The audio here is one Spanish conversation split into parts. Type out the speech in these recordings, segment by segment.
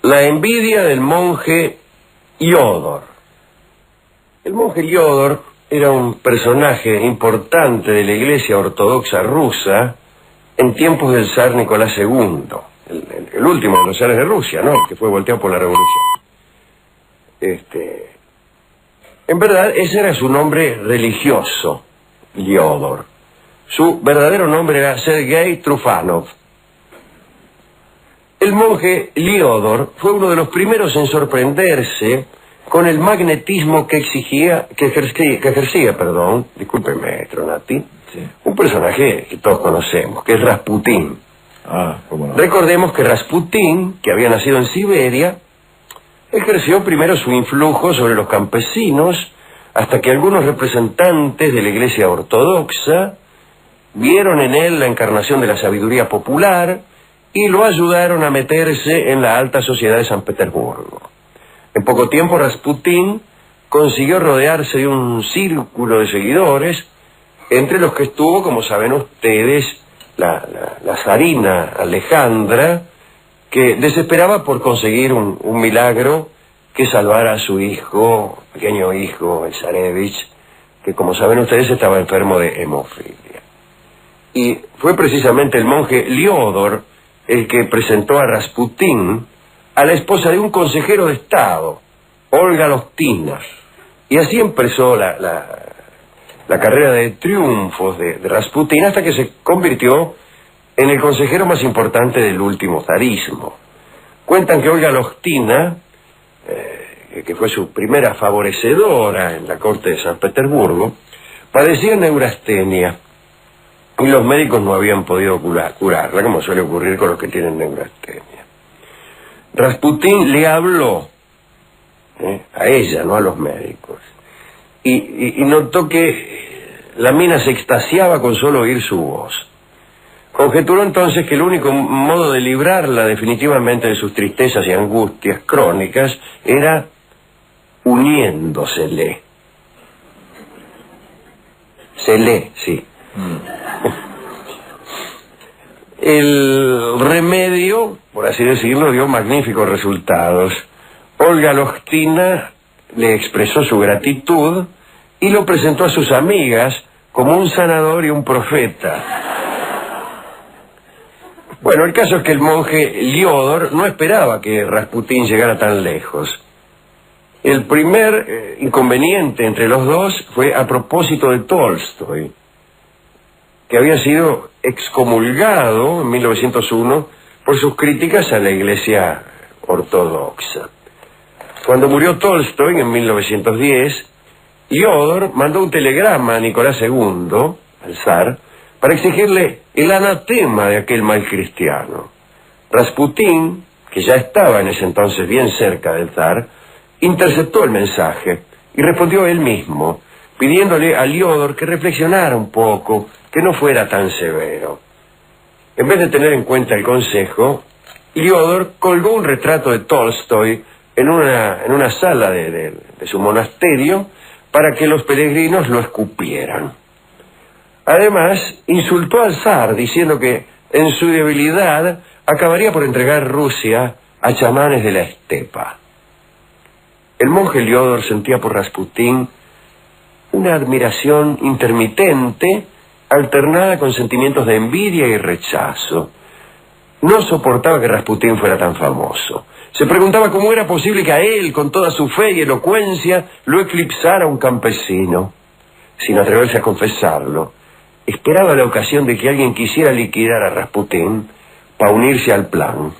La envidia del monje Iodor. El monje Iodor era un personaje importante de la Iglesia Ortodoxa rusa en tiempos del zar Nicolás II, el último de los zares de Rusia, ¿no? El que fue volteado por la revolución. En verdad, ese era su nombre religioso, Iodor. Su verdadero nombre era Sergei Trufanov. El monje Iodor fue uno de los primeros en sorprenderse con el magnetismo que ejercía, discúlpeme, Tronati, Sí. un personaje que todos conocemos, que es Rasputín. ¿Cómo no? Recordemos que Rasputín, que había nacido en Siberia, ejerció primero su influjo sobre los campesinos, hasta que algunos representantes de la Iglesia Ortodoxa vieron en él la encarnación de la sabiduría popular y lo ayudaron a meterse en la alta sociedad de San Petersburgo. En poco tiempo Rasputín consiguió rodearse de un círculo de seguidores, entre los que estuvo, como saben ustedes, la zarina Alejandra, que desesperaba por conseguir un milagro que salvara a su hijo, pequeño hijo, el zarevich, que como saben ustedes estaba enfermo de hemofilia. Y fue precisamente el monje Iodor el que presentó a Rasputín a la esposa de un consejero de Estado, Olga Lostina. Y así empezó la carrera de triunfos de Rasputín hasta que se convirtió en el consejero más importante del último zarismo. Cuentan que Olga Lostina, que fue su primera favorecedora en la corte de San Petersburgo, padecía neurastenia y los médicos no habían podido curarla, como suele ocurrir con los que tienen neurastenia. Rasputín le habló a ella, no a los médicos, y notó que la mina se extasiaba con solo oír su voz. Conjeturó entonces que el único modo de librarla definitivamente de sus tristezas y angustias crónicas era uniéndosele. Sí. El remedio, por así decirlo, dio magníficos resultados. Olga Lostina le expresó su gratitud y lo presentó a sus amigas como un sanador y un profeta. Bueno, el caso es que el monje Iodor no esperaba que Rasputín llegara tan lejos. El primer inconveniente entre los dos fue a propósito de Tolstoy, que había sido excomulgado en 1901 por sus críticas a la Iglesia Ortodoxa. Cuando murió Tolstoy en 1910, Iodor mandó un telegrama a Nicolás II, al zar, para exigirle el anatema de aquel mal cristiano. Rasputín, que ya estaba en ese entonces bien cerca del zar, interceptó el mensaje y respondió él mismo, pidiéndole a Iodor que reflexionara un poco, que no fuera tan severo. En vez de tener en cuenta el consejo, Iodor colgó un retrato de Tolstoy en una sala de su monasterio para que los peregrinos lo escupieran. Además, insultó al zar diciendo que en su debilidad acabaría por entregar Rusia a chamanes de la estepa. El monje Iodor sentía por Rasputín una admiración intermitente, alternada con sentimientos de envidia y rechazo. No soportaba que Rasputín fuera tan famoso. Se preguntaba cómo era posible que a él, con toda su fe y elocuencia, lo eclipsara un campesino. Sin atreverse a confesarlo, esperaba la ocasión de que alguien quisiera liquidar a Rasputín para unirse al plan.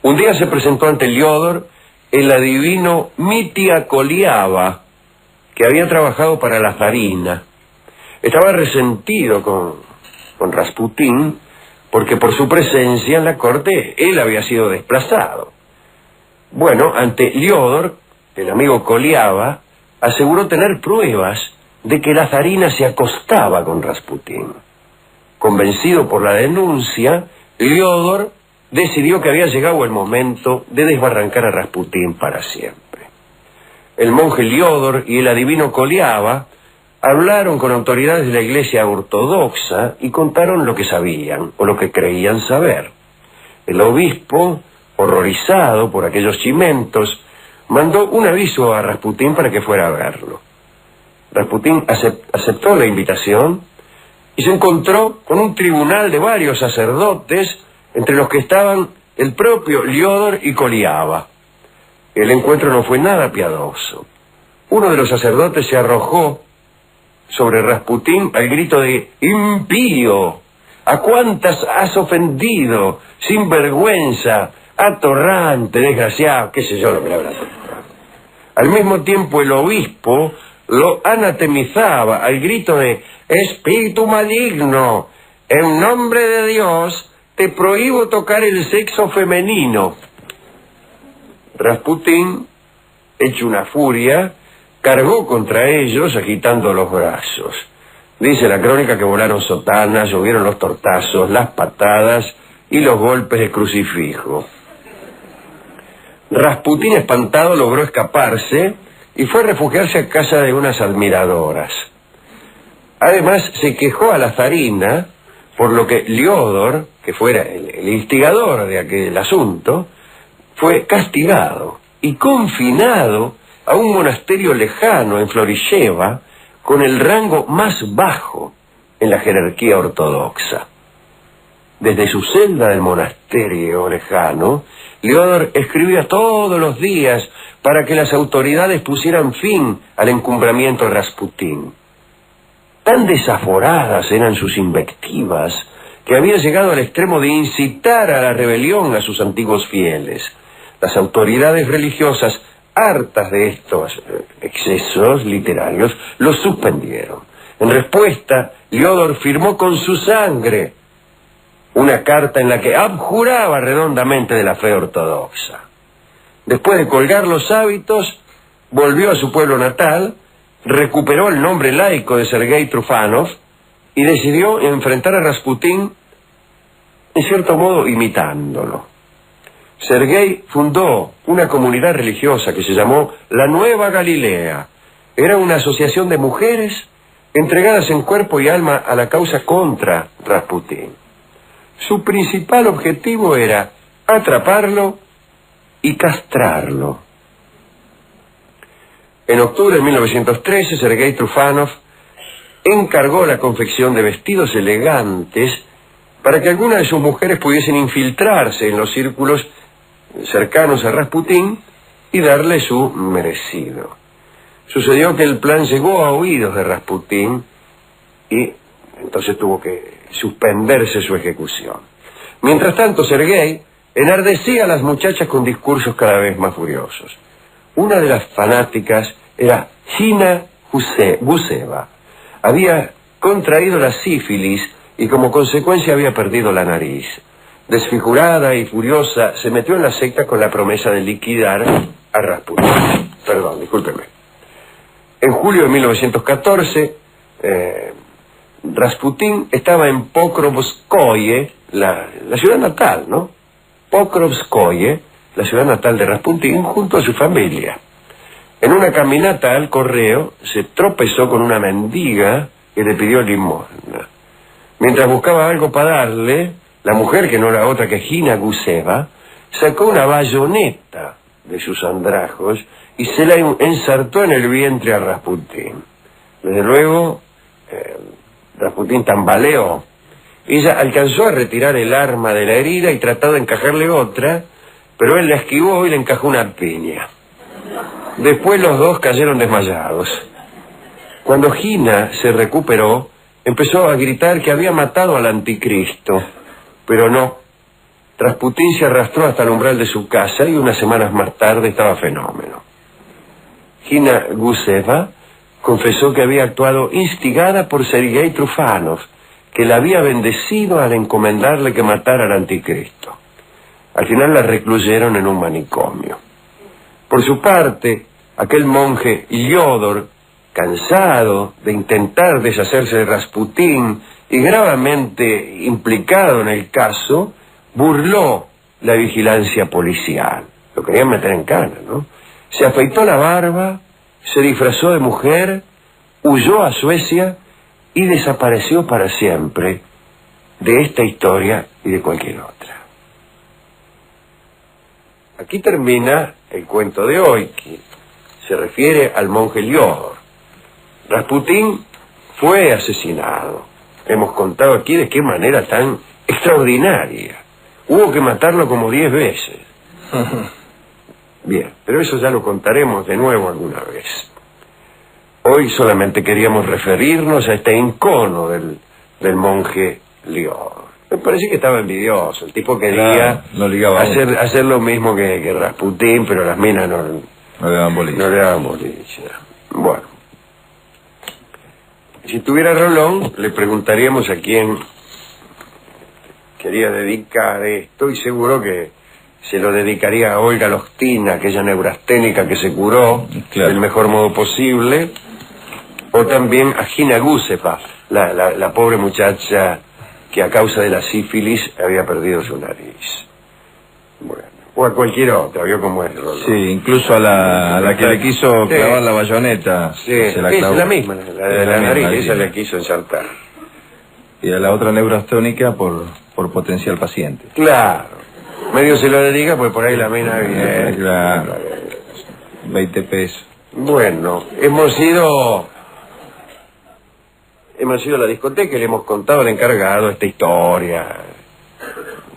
Un día se presentó ante Iodor el adivino Mitya Koliava, que había trabajado para la zarina. Estaba resentido con Rasputín porque por su presencia en la corte él había sido desplazado. Bueno, ante Iodor, el amigo Koliava aseguró tener pruebas de que la zarina se acostaba con Rasputín. Convencido por la denuncia, Iodor decidió que había llegado el momento de desbarrancar a Rasputín para siempre. El monje Iodor y el adivino Koliava hablaron con autoridades de la Iglesia Ortodoxa y contaron lo que sabían o lo que creían saber. El obispo horrorizado por aquellos chimentos, mandó un aviso a Rasputín para que fuera a verlo. Rasputín aceptó la invitación y se encontró con un tribunal de varios sacerdotes, entre los que estaban el propio Liodor y Koliava. El encuentro no fue nada piadoso. Uno de los sacerdotes se arrojó sobre Rasputín al grito de «¡Impío! ¿A cuántas has ofendido? ¡Sinvergüenza! ¡Atorrante! ¡Desgraciado!», qué sé yo lo que le habrá tocado. Al mismo tiempo el obispo lo anatemizaba al grito de «¡Espíritu maligno! En nombre de Dios te prohíbo tocar el sexo femenino». Rasputín, hecho una furia, cargó contra ellos agitando los brazos. Dice la crónica que volaron sotanas, llovieron los tortazos, las patadas y los golpes de crucifijo. Rasputín, espantado, logró escaparse y fue a refugiarse a casa de unas admiradoras. Además, se quejó a la zarina, por lo que Liodor, que fuera el instigador de aquel asunto, fue castigado y confinado a un monasterio lejano en Florisheva, con el rango más bajo en la jerarquía ortodoxa. Desde su celda del monasterio lejano, Liodor escribía todos los días para que las autoridades pusieran fin al encumbramiento de Rasputín. Tan desaforadas eran sus invectivas que había llegado al extremo de incitar a la rebelión a sus antiguos fieles. Las autoridades religiosas, hartas de estos excesos literarios, los suspendieron. En respuesta, Liodor firmó con su sangre una carta en la que abjuraba redondamente de la fe ortodoxa. Después de colgar los hábitos, volvió a su pueblo natal, recuperó el nombre laico de Sergei Trufanov y decidió enfrentar a Rasputín, en cierto modo imitándolo. Sergei fundó una comunidad religiosa que se llamó la Nueva Galilea. Era una asociación de mujeres entregadas en cuerpo y alma a la causa contra Rasputín. Su principal objetivo era atraparlo y castrarlo. En octubre de 1913, Sergei Trufanov encargó la confección de vestidos elegantes para que algunas de sus mujeres pudiesen infiltrarse en los círculos cercanos a Rasputín y darle su merecido. Sucedió que el plan llegó a oídos de Rasputín y entonces tuvo que suspenderse su ejecución. Mientras tanto, Sergei enardecía a las muchachas con discursos cada vez más furiosos. Una de las fanáticas era Gina Guseva. Había contraído la sífilis y como consecuencia había perdido la nariz. Desfigurada y furiosa, se metió en la secta con la promesa de liquidar a Rasputín. Perdón, discúlpeme. En julio de 1914, Rasputín estaba en Pokrovskoye, la ciudad natal, ¿no? Pokrovskoye, la ciudad natal de Rasputín, junto a su familia. En una caminata al correo, se tropezó con una mendiga que le pidió limosna. Mientras buscaba algo para darle, la mujer, que no era otra que Gina Guseva, sacó una bayoneta de sus andrajos y se la ensartó en el vientre a Rasputín. Desde luego, Rasputín tambaleó. Ella alcanzó a retirar el arma de la herida y trató de encajarle otra, pero él la esquivó y le encajó una piña. Después los dos cayeron desmayados. Cuando Gina se recuperó, empezó a gritar que había matado al anticristo. Pero no. Rasputín se arrastró hasta el umbral de su casa y unas semanas más tarde estaba fenómeno. Gina Guseva confesó que había actuado instigada por Sergei Trufanov, que la había bendecido al encomendarle que matara al anticristo. Al final la recluyeron en un manicomio. Por su parte, aquel monje Liodor, cansado de intentar deshacerse de Rasputín y gravemente implicado en el caso, burló la vigilancia policial. Lo querían meter en cana, ¿no? Se afeitó la barba, se disfrazó de mujer, huyó a Suecia y desapareció para siempre de esta historia y de cualquier otra. aquí termina el cuento de hoy, que se refiere al monje Liodor. Rasputín fue asesinado. Hemos contado aquí de qué manera tan extraordinaria. Hubo que matarlo como 10 veces. Bien, pero eso ya lo contaremos de nuevo alguna vez. Hoy solamente queríamos referirnos a este encono del monje Liodor. Me parece que estaba envidioso. El tipo quería hacer lo mismo que Rasputín, pero las minas no le daban bolilla. Bueno. Si tuviera Rolón, le preguntaríamos a quién quería dedicar esto, y seguro que se lo dedicaría a Olga Lostina, aquella neurasténica que se curó del mejor modo posible, o también a Gina Gusepa, la pobre muchacha que a causa de la sífilis había perdido su nariz. Bueno, o a cualquier otra, vio cómo es Rolón. Sí, incluso a la que le quiso clavar la bayoneta. Sí, es la misma, la de la nariz, esa le quiso ensartar. Y a la otra neurastónica por potencial paciente. Claro, medio se lo dedica, pues por ahí la mina viene. Claro, 20 pesos. Bueno, hemos ido a la discoteca y le hemos contado al encargado esta historia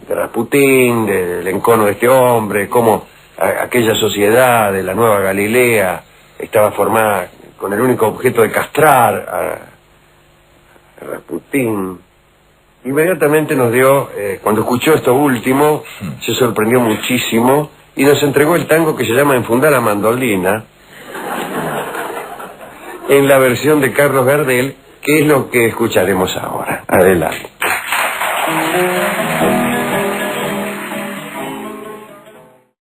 de Rasputín, del encono de este hombre, cómo aquella sociedad de la Nueva Galilea estaba formada con el único objeto de castrar a Rasputín. Inmediatamente nos dio, cuando escuchó esto último, se sorprendió muchísimo y nos entregó el tango que se llama Enfundar la mandolina, en la versión de Carlos Gardel, que es lo que escucharemos ahora. Adelante.